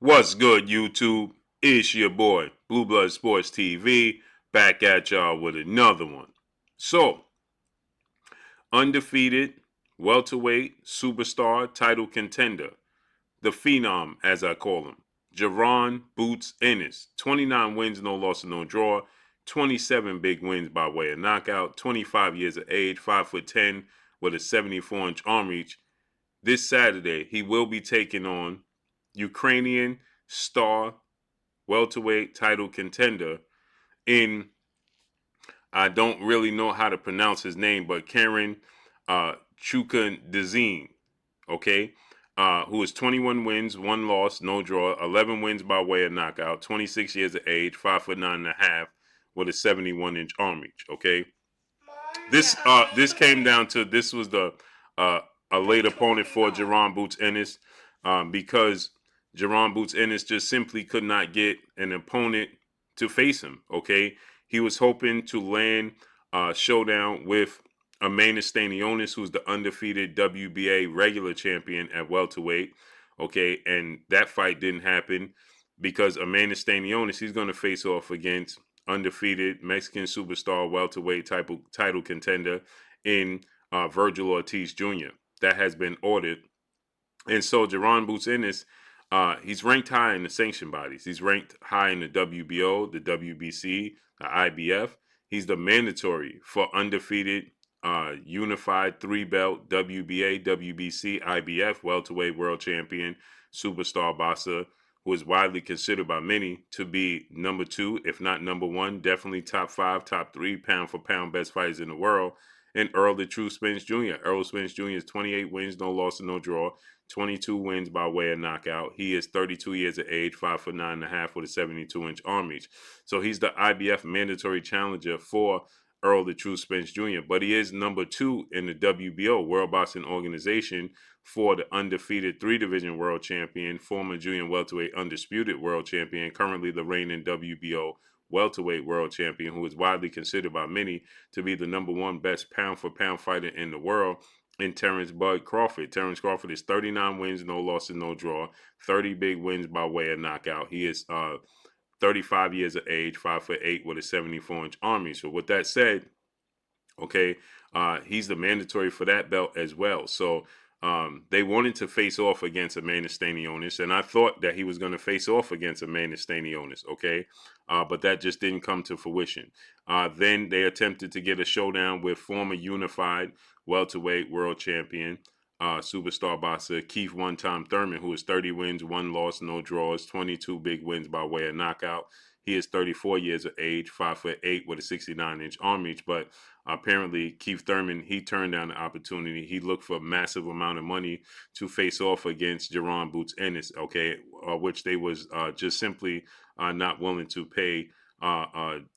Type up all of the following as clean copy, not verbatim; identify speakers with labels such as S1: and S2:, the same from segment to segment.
S1: What's good, YouTube? It's your boy, Blue Blood Sports TV, back at y'all with another one. So, undefeated, welterweight, superstar, title contender, the Phenom, as I call him, Jaron Boots Ennis. 29 wins, no loss, and no draw. 27 big wins by way of knockout. 25 years of age, 5'10", with a 74-inch arm reach. This Saturday, he will be taking on Ukrainian star welterweight title contender in, I don't really know how to pronounce his name, but Karen Chukhadzhian, okay, who is 21 wins, 1 loss, no draw, 11 wins by way of knockout, 26 years of age, 5'9.5", with a 71-inch arm reach. Okay, this came down to, this was the a late opponent for Jaron Boots Ennis, because Jaron Boots Ennis just simply could not get an opponent to face him. Okay, he was hoping to land a showdown with Ennis, who's the undefeated WBA regular champion at welterweight. Okay, and that fight didn't happen because Ennis, he's going to face off against undefeated Mexican superstar welterweight title contender in Virgil Ortiz Jr. That has been ordered. And so Jaron Boots Ennis, he's ranked high in the sanction bodies. He's ranked high in the WBO, the WBC, the IBF. He's the mandatory for undefeated unified 3-belt WBA, WBC, IBF welterweight world champion, superstar boxer, who is widely considered by many to be number 2, if not number 1, definitely top 5, top 3 pound for pound best fighters in the world. And Earl the True Spence Jr. Earl Spence Jr. is 28 wins, no loss, and no draw. 22 wins by way of knockout. He is 32 years of age, 5'9.5" with a 72-inch arm reach. So he's the IBF mandatory challenger for Earl the True Spence Jr. But he is number 2 in the WBO, World Boxing Organization, for the undefeated 3-division world champion, former junior welterweight undisputed world champion, currently the reigning WBO welterweight world champion, who is widely considered by many to be the number 1 best pound for pound fighter in the world, in Terrence Bud Crawford. Terrence Crawford is 39 wins, no losses, no draw, 30 big wins by way of knockout. He is 35 years of age, 5'8" with a 74-inch arm reach. So with that said, okay, he's the mandatory for that belt as well. So they wanted to face off against Ennis, and I thought that he was going to face off against Ennis, okay? But that just didn't come to fruition. Then they attempted to get a showdown with former unified welterweight world champion, superstar boxer Keith one-time Thurman, who is 30 wins, 1 loss, no draws, 22 big wins by way of knockout. He is 34 years of age, 5'8" with a 69-inch arm reach. But apparently, Keith Thurman, he turned down the opportunity. He looked for a massive amount of money to face off against Jaron Boots Ennis, okay, which they was just simply not willing to pay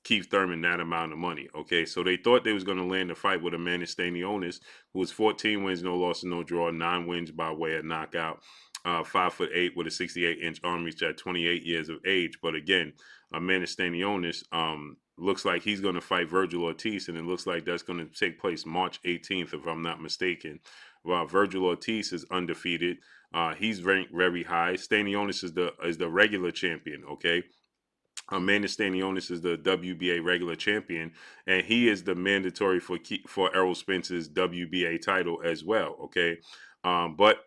S1: Keith Thurman that amount of money. Okay, so they thought they was going to land a fight with Ennis, who was 14 wins, no loss, and no draw, 9 wins by way of knockout. 5'8" with a 68-inch arm reach at 28 years of age. But again, Ennis looks like he's going to fight Virgil Ortiz, and it looks like that's going to take place March 18th, if I'm not mistaken. While Virgil Ortiz is undefeated, he's ranked very high. Stanionis is the regular champion. Okay. Ennis is the WBA regular champion, and he is the mandatory for Errol Spence's WBA title as well. Okay, but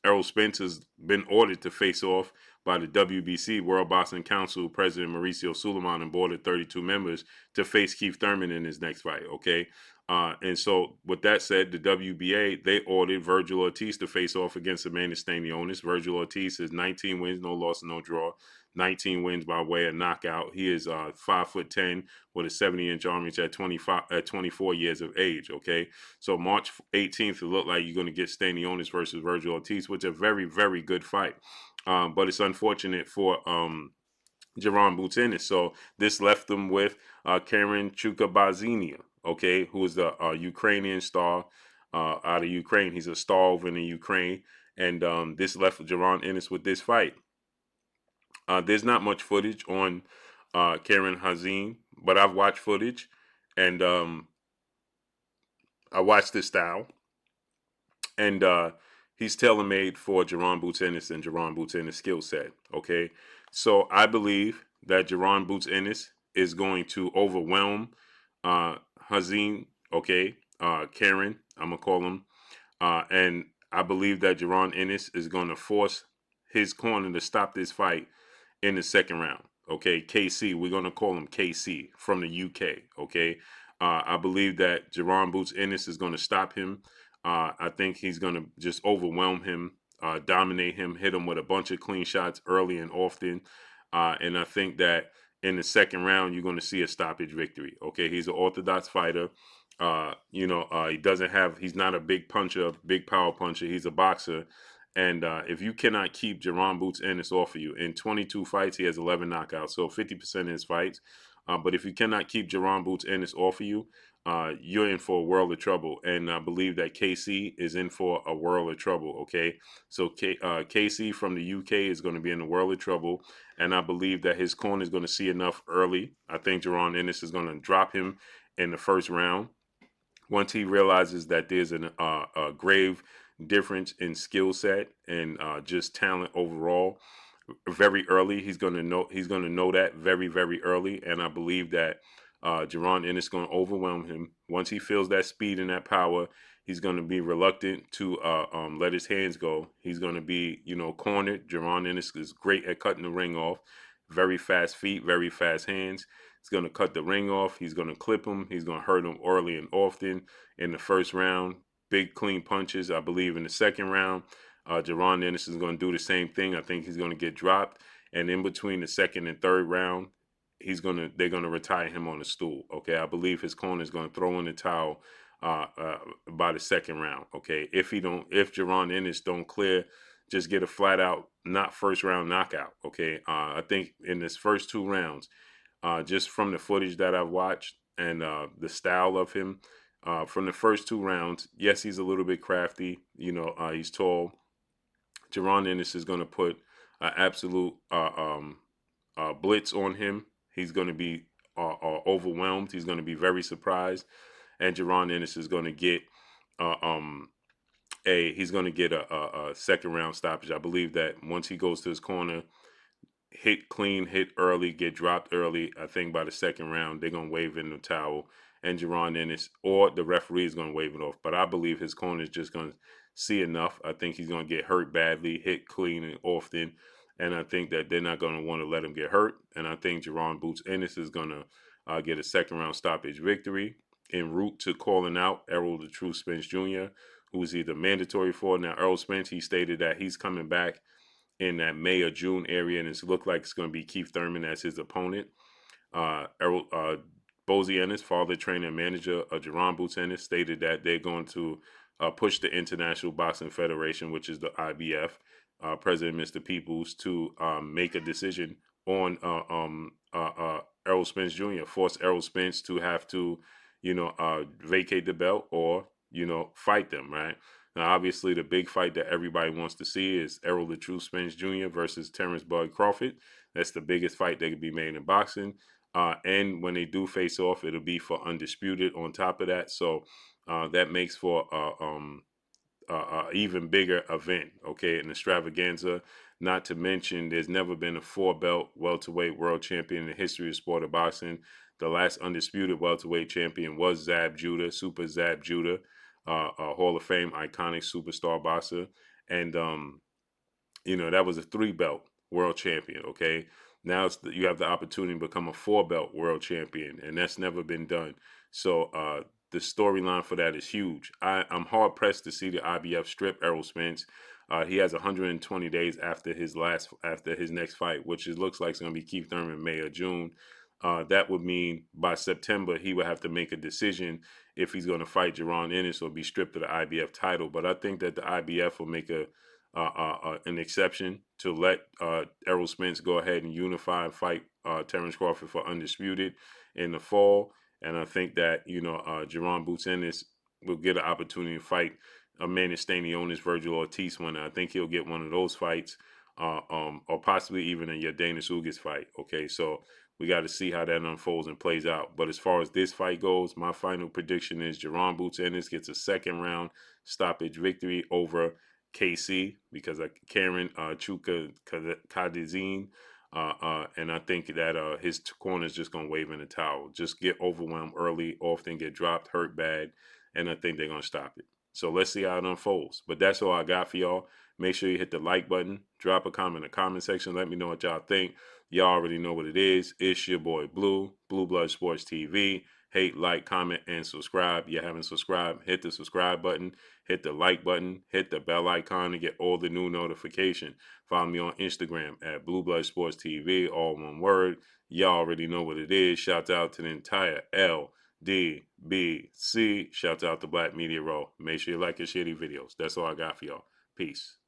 S1: Errol Spence has been ordered to face off by the WBC, World Boxing Council President Mauricio Suleiman, and board of 32 members to face Keith Thurman in his next fight. Okay. And so, with that said, the WBA, they ordered Virgil Ortiz to face off against Ennis. Virgil Ortiz is 19 wins, no loss, no draw, 19 wins by way of knockout. He is 5'10" with a 70-inch arm reach at 24 years of age. Okay, so March 18th, it looked like you're going to get Stanionis versus Virgil Ortiz, which is a very, very good fight. But it's unfortunate for Jaron Boots Ennis. So this left them with Karen Chukhadzhian, okay, who is the Ukrainian star out of Ukraine. He's a star over in the Ukraine. And this left Jaron Ennis with this fight. There's not much footage on Karen Hazim, but I've watched footage, and I watched his style, and he's tailor-made for Jaron Boots Ennis and Jaron Boots Ennis skill set. Okay, so I believe that Jaron Boots Ennis is going to overwhelm Hazim. Okay, Karen, I'm gonna call him, and I believe that Jaron Ennis is going to force his corner to stop this fight in the second round. Okay, KC, we're gonna call him KC from the UK. Okay, I believe that Jaron Boots Ennis is going to stop him. I think he's going to just overwhelm him, dominate him, hit him with a bunch of clean shots early and often. And I think that in the second round, you're going to see a stoppage victory. Okay, he's an orthodox fighter. He's not a big puncher, big power puncher. He's a boxer. And if you cannot keep Jaron Boots Ennis off of you, in 22 fights, he has 11 knockouts, so 50% of his fights. But if you cannot keep Jaron Boots Ennis off of you, you're in for a world of trouble. And I believe that KC is in for a world of trouble, okay? So KC from the UK is going to be in a world of trouble. And I believe that his corner is going to see enough early. I think Jaron Ennis is going to drop him in the first round. Once he realizes that there's a grave difference in skill set and just talent overall, very early, he's going to know that very early, and I believe that Jaron Ennis is going to overwhelm him. Once he feels that speed and that power, he's going to be reluctant to let his hands go. He's going to be, cornered. Jaron Ennis is great at cutting the ring off. Very fast feet, very fast hands. He's going to cut the ring off. He's going to clip him. He's going to hurt him early and often in the first round. Big clean punches. I believe in the second round, Jaron Ennis is going to do the same thing. I think he's going to get dropped. And in between the second and third round, they're going to retire him on a stool. Okay, I believe his corner is going to throw in the towel by the second round. Okay, if Jaron Ennis don't clear, just get a flat out not first round knockout. Okay, I think in this first two rounds, just from the footage that I've watched and the style of him, from the first two rounds, yes, he's a little bit crafty. He's tall. Jaron Ennis is going to put an absolute blitz on him. He's going to be overwhelmed. He's going to be very surprised, and Jaron Ennis is going to get a second round stoppage. I believe that once he goes to his corner, hit clean, hit early, get dropped early. I think by the second round, they're going to wave in the towel, and Jaron Ennis or the referee is going to wave it off. But I believe his corner is just going to see enough. I think he's going to get hurt badly, hit clean and often, and I think that they're not going to want to let him get hurt. And I think Jaron Boots Ennis is going to get a second round stoppage victory en route to calling out Errol the True Spence Jr., who's either mandatory for now. Errol Spence, he stated that he's coming back in that May or June area, and it's looked like it's going to be Keith Thurman as his opponent. Bozy Ennis, father, trainer, and manager of Jaron Boots Ennis, stated that they're going to push the International Boxing Federation, which is the IBF, President Mr. Peoples, to make a decision on Errol Spence Jr., force Errol Spence to have to, vacate the belt or, fight them, right? Now, obviously, the big fight that everybody wants to see is Errol the True Spence Jr. versus Terrence Bud Crawford. That's the biggest fight that could be made in boxing. And when they do face off, it'll be for undisputed on top of that. So that makes for even bigger event, okay, an extravaganza. Not to mention, there's never been a four-belt welterweight world champion in the history of sport of boxing. The last undisputed welterweight champion was Zab Judah, Super Zab Judah, a Hall of Fame iconic superstar boxer. And, that was a three-belt world champion, okay? Now you have the opportunity to become a four-belt world champion, and that's never been done. So the storyline for that is huge. I'm hard-pressed to see the IBF strip Errol Spence. He has 120 days after his next fight, which looks like it's going to be Keith Thurman, May or June. That would mean by September he would have to make a decision if he's going to fight Jaron Ennis or be stripped of the IBF title. But I think that the IBF will make an exception to let Errol Spence go ahead and unify and fight Terrence Crawford for undisputed in the fall. And I think that Jaron Boots Ennis will get an opportunity to fight Amanda Stanionis, Virgil Ortiz winner. I think he'll get one of those fights, or possibly even a Yordenis Ugas fight. Okay, so we got to see how that unfolds and plays out. But as far as this fight goes, my final prediction is Jaron Boots Ennis gets a second round stoppage victory over KC because Karen Chukhadzhian. And I think that his corner is just going to wave in the towel. Just get overwhelmed early, often get dropped, hurt bad, and I think they're going to stop it. So let's see how it unfolds. But that's all I got for y'all. Make sure you hit the like button. Drop a comment in the comment section. Let me know what y'all think. Y'all already know what it is. It's your boy Blue, Blue Blood Sports TV. Hate, like, comment, and subscribe. You haven't subscribed, hit the subscribe button, hit the like button, hit the bell icon to get all the new notifications. Follow me on Instagram at Blue Blood Sports TV, all one word. Y'all already know what it is. Shout out to the entire LDBC. Shout out to Black Media Row. Make sure you like and share these videos. That's all I got for y'all. Peace.